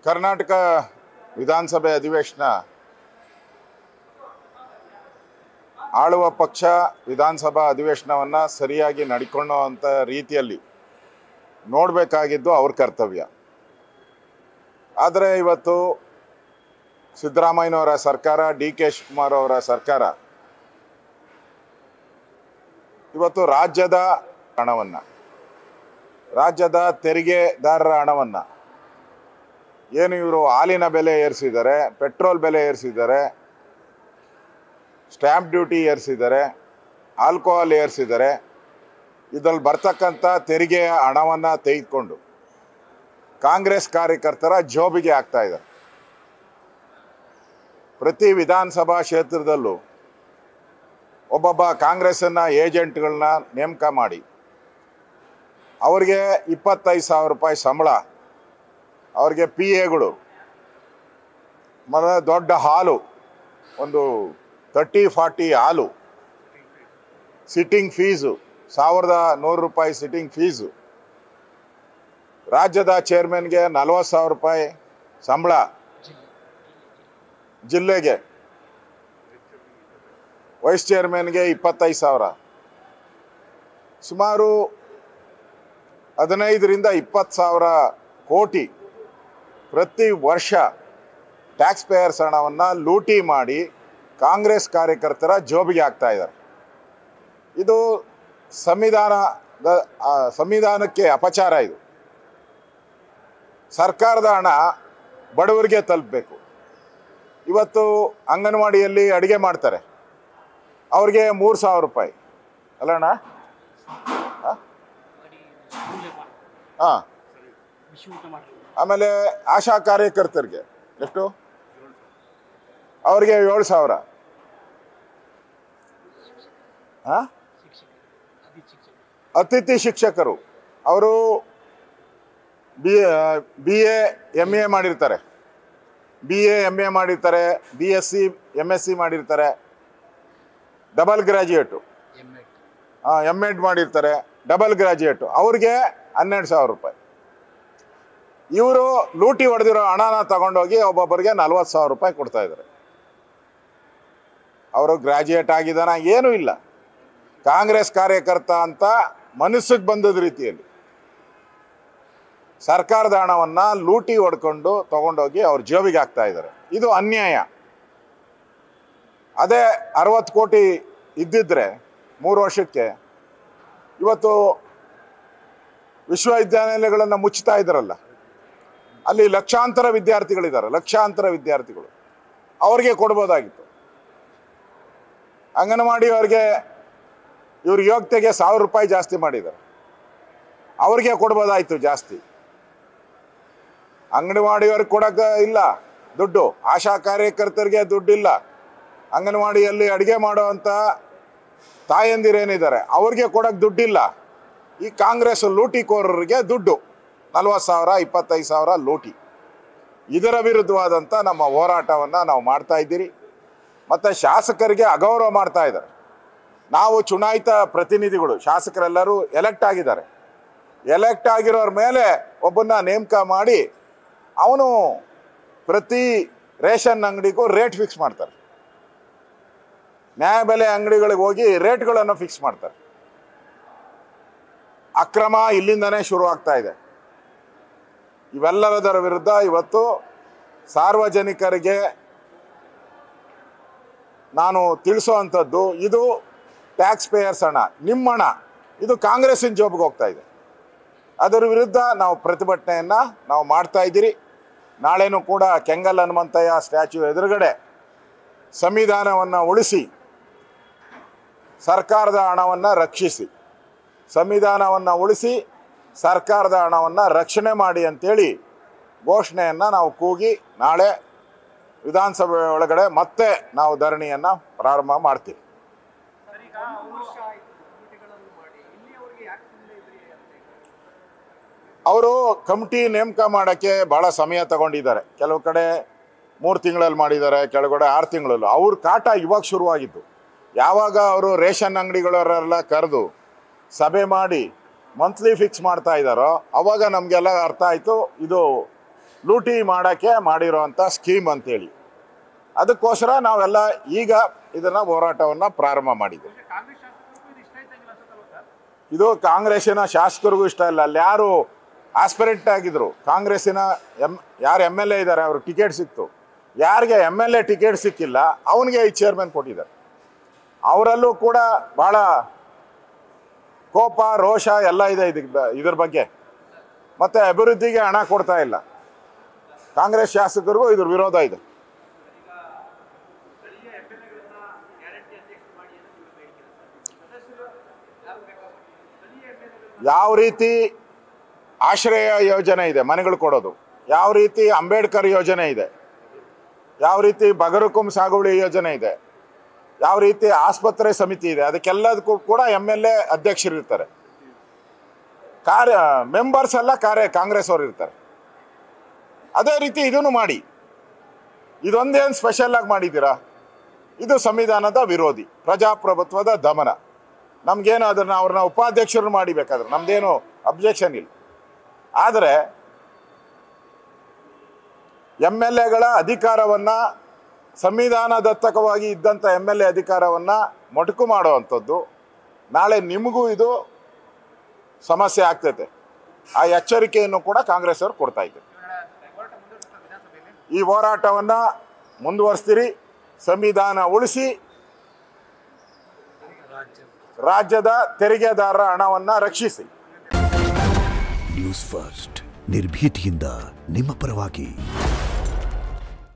ಕರ್ನಾಟಕ ವಿಧಾನಸಭೆ ಅಧಿವೇಶನ ಆಳುವ ಪಕ್ಷ ವಿಧಾನಸಭಾ ಅಧಿವೇಶನವನ್ನು ಸರಿಯಾಗಿ ನಡೆಕೊಳ್ಳುವಂಥ ರೀತಿಯಲ್ಲಿ ನೋಡಬೇಕಾಗಿದ್ದು ಅವ್ರ ಕರ್ತವ್ಯ. ಆದರೆ ಇವತ್ತು ಸಿದ್ದರಾಮಯ್ಯನವರ ಸರ್ಕಾರ, ಡಿ.ಕೆ. ಶಿವಕುಮಾರ್ ಅವರ ಸರ್ಕಾರ ಇವತ್ತು ರಾಜ್ಯದ ಹಣವನ್ನು, ರಾಜ್ಯದ ತೆರಿಗೆದಾರರ ಹಣವನ್ನು ಏನು ಇವರು ಹಾಲಿನ ಬೆಲೆ ಏರಿಸಿದ್ದಾರೆ, ಪೆಟ್ರೋಲ್ ಬೆಲೆ ಏರಿಸಿದ್ದಾರೆ, ಸ್ಟ್ಯಾಂಪ್ ಡ್ಯೂಟಿ ಏರಿಸಿದ್ದಾರೆ, ಆಲ್ಕೋಹಾಲ್ ಏರಿಸಿದ್ದಾರೆ, ಇದರಲ್ಲಿ ಬರ್ತಕ್ಕಂಥ ತೆರಿಗೆಯ ಹಣವನ್ನು ತೆಗೆದುಕೊಂಡು ಕಾಂಗ್ರೆಸ್ ಕಾರ್ಯಕರ್ತರ ಜೋಬಿಗೆ ಹಾಕ್ತಾ ಇದ್ದಾರೆ. ಪ್ರತಿ ವಿಧಾನಸಭಾ ಕ್ಷೇತ್ರದಲ್ಲೂ ಒಬ್ಬೊಬ್ಬ ಕಾಂಗ್ರೆಸ್ಸಿನ ಏಜೆಂಟ್ಗಳನ್ನ ನೇಮಕ ಮಾಡಿ ಅವರಿಗೆ 25,000 ರೂಪಾಯಿ ಸಂಬಳ, ಅವ್ರಿಗೆ ಪಿ ಎಗಳು, ಮತ್ತು ದೊಡ್ಡ ಹಾಲು, ಒಂದು 30-40 ಹಾಲು, ಸಿಟ್ಟಿಂಗ್ ಫೀಸು 1,100 ರೂಪಾಯಿ ಸಿಟ್ಟಿಂಗ್ ಫೀಸು, ರಾಜ್ಯದ ಚೇರ್ಮನ್ಗೆ 40,000 ರೂಪಾಯಿ ಸಂಬಳ, ಜಿಲ್ಲೆಗೆ ವೈಸ್ ಚೇರ್ಮನ್ಗೆ 25,000, ಸುಮಾರು 15ರಿಂದ 20,000 ಕೋಟಿ ಪ್ರತಿ ವರ್ಷ ಟ್ಯಾಕ್ಸ್ ಪೇಯರ್ಸ್ ಹಣವನ್ನು ಲೂಟಿ ಮಾಡಿ ಕಾಂಗ್ರೆಸ್ ಕಾರ್ಯಕರ್ತರ ಜೋಬಿಗೆ ಹಾಕ್ತಾ ಇದ್ದಾರೆ. ಇದು ಸಂವಿಧಾನಕ್ಕೆ ಅಪಚಾರ. ಇದು ಸರ್ಕಾರದ ಹಣ ಬಡವರಿಗೆ ತಲುಪಬೇಕು. ಇವತ್ತು ಅಂಗನವಾಡಿಯಲ್ಲಿ ಅಡುಗೆ ಮಾಡ್ತಾರೆ, ಅವ್ರಿಗೆ 3,000 ರೂಪಾಯಿ ಅಲ್ಲಣ್ಣ? ಹಾಂ. ಆಮೇಲೆ ಆಶಾ ಕಾರ್ಯಕರ್ತರಿಗೆ ಎಷ್ಟು? ಅವ್ರಿಗೆ 7,000. ಹಾಂ. ಅತಿಥಿ ಶಿಕ್ಷಕರು ಅವರು ಬಿ ಎ ಎಮ್ ಎ ಮಾಡಿರ್ತಾರೆ, BSc MSc ಮಾಡಿರ್ತಾರೆ, ಡಬಲ್ ಗ್ರಾಜ್ಯುಯೇಟು, M.Ed ಮಾಡಿರ್ತಾರೆ, ಡಬಲ್ ಗ್ರಾಜ್ಯುಯೇಟು, ಅವ್ರಿಗೆ 12,000 ರೂಪಾಯಿ. ಇವರು ಲೂಟಿ ಹೊಡೆದಿರೋ ಹಣನ ತಗೊಂಡೋಗಿ ಒಬ್ಬೊಬ್ಬರಿಗೆ 40,000 ರೂಪಾಯಿ ಕೊಡ್ತಾ ಇದ್ದಾರೆ. ಅವರು ಗ್ರಾಜ್ಯುಯೇಟ್ ಆಗಿದ್ದಾನ? ಏನೂ ಇಲ್ಲ. ಕಾಂಗ್ರೆಸ್ ಕಾರ್ಯಕರ್ತ ಅಂತ ಮನಸ್ಸಿಗೆ ಬಂದದ ರೀತಿಯಲ್ಲಿ ಸರ್ಕಾರದ ಹಣವನ್ನು ಲೂಟಿ ಹೊಡ್ಕೊಂಡು ತಗೊಂಡೋಗಿ ಅವ್ರ ಜೋಬಿಗೆ ಹಾಕ್ತಾ ಇದ್ದಾರೆ. ಇದು ಅನ್ಯಾಯ. ಅದೇ 60 ಕೋಟಿ ಇದ್ದಿದ್ರೆ 3 ವರ್ಷಕ್ಕೆ ಇವತ್ತು ವಿಶ್ವವಿದ್ಯಾನಿಲಯಗಳನ್ನು ಮುಚ್ಚುತ್ತಾ ಇದ್ದಾರಲ್ಲ, ಅಲ್ಲಿ ಲಕ್ಷಾಂತರ ವಿದ್ಯಾರ್ಥಿಗಳು, ಅವ್ರಿಗೆ ಕೊಡ್ಬೋದಾಗಿತ್ತು. ಅಂಗನವಾಡಿ ಅವ್ರಿಗೆ ಇವ್ರ ಯೋಗ್ಯತೆಗೆ 1,000 ರೂಪಾಯಿ ಜಾಸ್ತಿ ಮಾಡಿದ್ದಾರೆ, ಅವ್ರಿಗೆ ಕೊಡ್ಬೋದಾಯಿತು ಜಾಸ್ತಿ. ಅಂಗನವಾಡಿಯವ್ರಿಗೆ ಕೊಡೋಕೆ ಇಲ್ಲ ದುಡ್ಡು, ಆಶಾ ಕಾರ್ಯಕರ್ತರಿಗೆ ದುಡ್ಡಿಲ್ಲ, ಅಂಗನವಾಡಿಯಲ್ಲಿ ಅಡುಗೆ ಮಾಡೋವಂಥ ತಾಯಂದಿರೇನಿದ್ದಾರೆ ಅವ್ರಿಗೆ ಕೊಡೋಕೆ ದುಡ್ಡಿಲ್ಲ. ಈ ಕಾಂಗ್ರೆಸ್ ಲೂಟಿಕೋರರಿಗೆ ದುಡ್ಡು 40,000 25,000 ಲೂಟಿ. ಇದರ ವಿರುದ್ಧವಾದಂಥ ನಮ್ಮ ಹೋರಾಟವನ್ನು ನಾವು ಮಾಡ್ತಾ ಇದ್ದೀರಿ. ಮತ್ತು ಶಾಸಕರಿಗೆ ಅಗೌರವ ಮಾಡ್ತಾ ಇದ್ದಾರೆ. ನಾವು ಚುನಾಯಿತ ಪ್ರತಿನಿಧಿಗಳು, ಶಾಸಕರೆಲ್ಲರೂ ಎಲೆಕ್ಟ್ ಆಗಿದ್ದಾರೆ. ಎಲೆಕ್ಟ್ ಆಗಿರೋರ ಮೇಲೆ ಒಬ್ಬನ್ನ ನೇಮಕ ಮಾಡಿ ಅವನು ಪ್ರತಿ ರೇಷನ್ ಅಂಗಡಿಗೂ ರೇಟ್ ಫಿಕ್ಸ್ ಮಾಡ್ತಾರೆ. ನ್ಯಾಯಬೆಲೆ ಅಂಗಡಿಗಳಿಗೆ ಹೋಗಿ ರೇಟ್ಗಳನ್ನು ಫಿಕ್ಸ್ ಮಾಡ್ತಾರೆ. ಅಕ್ರಮ ಇಲ್ಲಿಂದನೇ ಶುರುವಾಗ್ತಾ ಇದೆ. ಇವೆಲ್ಲದರ ವಿರುದ್ಧ ಇವತ್ತು ಸಾರ್ವಜನಿಕರಿಗೆ ನಾನು ತಿಳಿಸೋವಂಥದ್ದು, ಇದು ಟ್ಯಾಕ್ಸ್ ಪೇಯರ್ಸ್ ಹಣ, ನಿಮ್ಮ ಹಣ, ಇದು ಕಾಂಗ್ರೆಸ್ಸಿನ ಜೋಬ್ಗೆ ಹೋಗ್ತಾ ಇದೆ. ಅದರ ವಿರುದ್ಧ ನಾವು ಪ್ರತಿಭಟನೆಯನ್ನು ನಾವು ಮಾಡ್ತಾ ಇದ್ದೀರಿ. ನಾಳೆನೂ ಕೂಡ ಕೆಂಗಲ್ ಹನುಮಂತಯ್ಯ ಸ್ಟ್ಯಾಚ್ಯೂ ಎದುರುಗಡೆ ಸಂವಿಧಾನವನ್ನು ಉಳಿಸಿ ಸರ್ಕಾರದ ಹಣವನ್ನು ರಕ್ಷಿಸಿ, ಸಂವಿಧಾನವನ್ನು ಉಳಿಸಿ ಸರ್ಕಾರದ ಹಣವನ್ನು ರಕ್ಷಣೆ ಮಾಡಿ ಅಂತೇಳಿ ಘೋಷಣೆಯನ್ನು ನಾವು ಕೂಗಿ ನಾಳೆ ವಿಧಾನಸಭೆ ಒಳಗಡೆ ಮತ್ತೆ ನಾವು ಧರಣಿಯನ್ನು ಪ್ರಾರಂಭ ಮಾಡ್ತೀವಿ. ಅವರು ಕಮಿಟಿ ನೇಮಕ ಮಾಡೋಕ್ಕೆ ಭಾಳ ಸಮಯ ತಗೊಂಡಿದ್ದಾರೆ. ಕೆಲವು ಕಡೆ 3 ತಿಂಗಳಲ್ಲಿ ಮಾಡಿದ್ದಾರೆ, ಕೆಲಗಡೆ 6 ತಿಂಗಳಲ್ಲೂ. ಅವ್ರ ಕಾಟ ಇವಾಗ ಶುರುವಾಗಿತ್ತು. ಯಾವಾಗ ಅವರು ರೇಷನ್ ಅಂಗಡಿಗಳವರೆಲ್ಲ ಕರೆದು ಸಭೆ ಮಾಡಿ ಮಂತ್ಲಿ ಫಿಕ್ಸ್ ಮಾಡ್ತಾ ಇದ್ದಾರೋ ಅವಾಗ ನಮಗೆಲ್ಲ ಅರ್ಥ ಆಯಿತು ಇದು ಲೂಟಿ ಮಾಡೋಕ್ಕೆ ಮಾಡಿರೋವಂಥ ಸ್ಕೀಮ್ ಅಂತೇಳಿ. ಅದಕ್ಕೋಸ್ಕರ ನಾವೆಲ್ಲ ಈಗ ಇದನ್ನು ಹೋರಾಟವನ್ನು ಪ್ರಾರಂಭ ಮಾಡಿದ್ದೀವಿ. ಇದು ಕಾಂಗ್ರೆಸ್ಸಿನ ಶಾಸಕರಿಗೂ ಇಷ್ಟ ಇಲ್ಲ. ಅಲ್ಲಿ ಯಾರು ಆಸ್ಪಿರೆಂಟ್ ಆಗಿದ್ರು ಕಾಂಗ್ರೆಸ್ಸಿನ ಯಾರು MLA ಇದ್ದಾರೆ ಅವ್ರಿಗೆ ಟಿಕೆಟ್ ಸಿಕ್ತು. ಯಾರಿಗೆ MLA ಟಿಕೆಟ್ ಸಿಕ್ಕಿಲ್ಲ ಅವನಿಗೆ ಈ ಚೇರ್ಮನ್ ಕೊಟ್ಟಿದ್ದಾರೆ. ಅವರಲ್ಲೂ ಕೂಡ ಭಾಳ ಕೋಪ ರೋಷ ಎಲ್ಲ ಇದೆ ಇದ್ರ ಬಗ್ಗೆ. ಮತ್ತು ಅಭಿವೃದ್ಧಿಗೆ ಹಣ ಕೊಡ್ತಾ ಇಲ್ಲ. ಕಾಂಗ್ರೆಸ್ ಶಾಸಕರಿಗೂ ಇದ್ರ ವಿರೋಧ ಇದೆ. ಯಾವ ರೀತಿ ಆಶ್ರಯ ಯೋಜನೆ ಇದೆ ಮನೆಗಳು ಕೊಡೋದು, ಯಾವ ರೀತಿ ಅಂಬೇಡ್ಕರ್ ಯೋಜನೆ ಇದೆ, ಯಾವ ರೀತಿ ಬಗರುಕುಂ ಸಾಗುವಳಿ ಯೋಜನೆ ಇದೆ, ಯಾವ ರೀತಿ ಆಸ್ಪತ್ರೆ ಸಮಿತಿ ಇದೆ, ಅದಕ್ಕೆಲ್ಲದಕ್ಕೂ ಕೂಡ MLA ಅಧ್ಯಕ್ಷರಿರ್ತಾರೆ. ಮೆಂಬರ್ಸ್ ಎಲ್ಲ ಕಾಂಗ್ರೆಸ್ ಅವರು ಇರ್ತಾರೆ. ಅದೇ ರೀತಿ ಇದನ್ನು ಮಾಡಿ. ಇದೊಂದೇನು ಸ್ಪೆಷಲ್ ಆಗಿ ಮಾಡಿದ್ದೀರಾ? ಇದು ಸಂವಿಧಾನದ ವಿರೋಧಿ, ಪ್ರಜಾಪ್ರಭುತ್ವದ ದಮನ. ನಮಗೇನು ಅವ್ರನ್ನ ಉಪಾಧ್ಯಕ್ಷರು ಮಾಡಿಬೇಕಾದ್ರೆ ನಮ್ದೇನು ಅಬ್ಜೆಕ್ಷನ್ ಇಲ್ಲ. ಆದರೆ MLAಗಳ ಅಧಿಕಾರವನ್ನು, ಸಂವಿಧಾನದತ್ತಕವಾಗಿ ಇದ್ದಂಥ MLA ಅಧಿಕಾರವನ್ನು ಮೊಟಕು ಮಾಡುವಂಥದ್ದು ನಾಳೆ ನಿಮಗೂ ಇದು ಸಮಸ್ಯೆ ಆಗ್ತೈತೆ. ಆ ಎಚ್ಚರಿಕೆಯನ್ನು ಕೂಡ ಕಾಂಗ್ರೆಸ್ ಅವರು ಕೊಡ್ತಾ ಇದ್ದಾರೆ. ಈ ಹೋರಾಟವನ್ನು ಮುಂದುವರಿಸ್ತೀರಿ. ಸಂವಿಧಾನ ಉಳಿಸಿ ರಾಜ್ಯದ ತೆರಿಗೆದಾರರ ಹಣವನ್ನು ರಕ್ಷಿಸಿ. ನ್ಯೂಸ್ ಫಸ್ಟ್ ನಿರ್ಭೀತಿಯಿಂದ ನಿಮ್ಮ ಪರವಾಗಿ.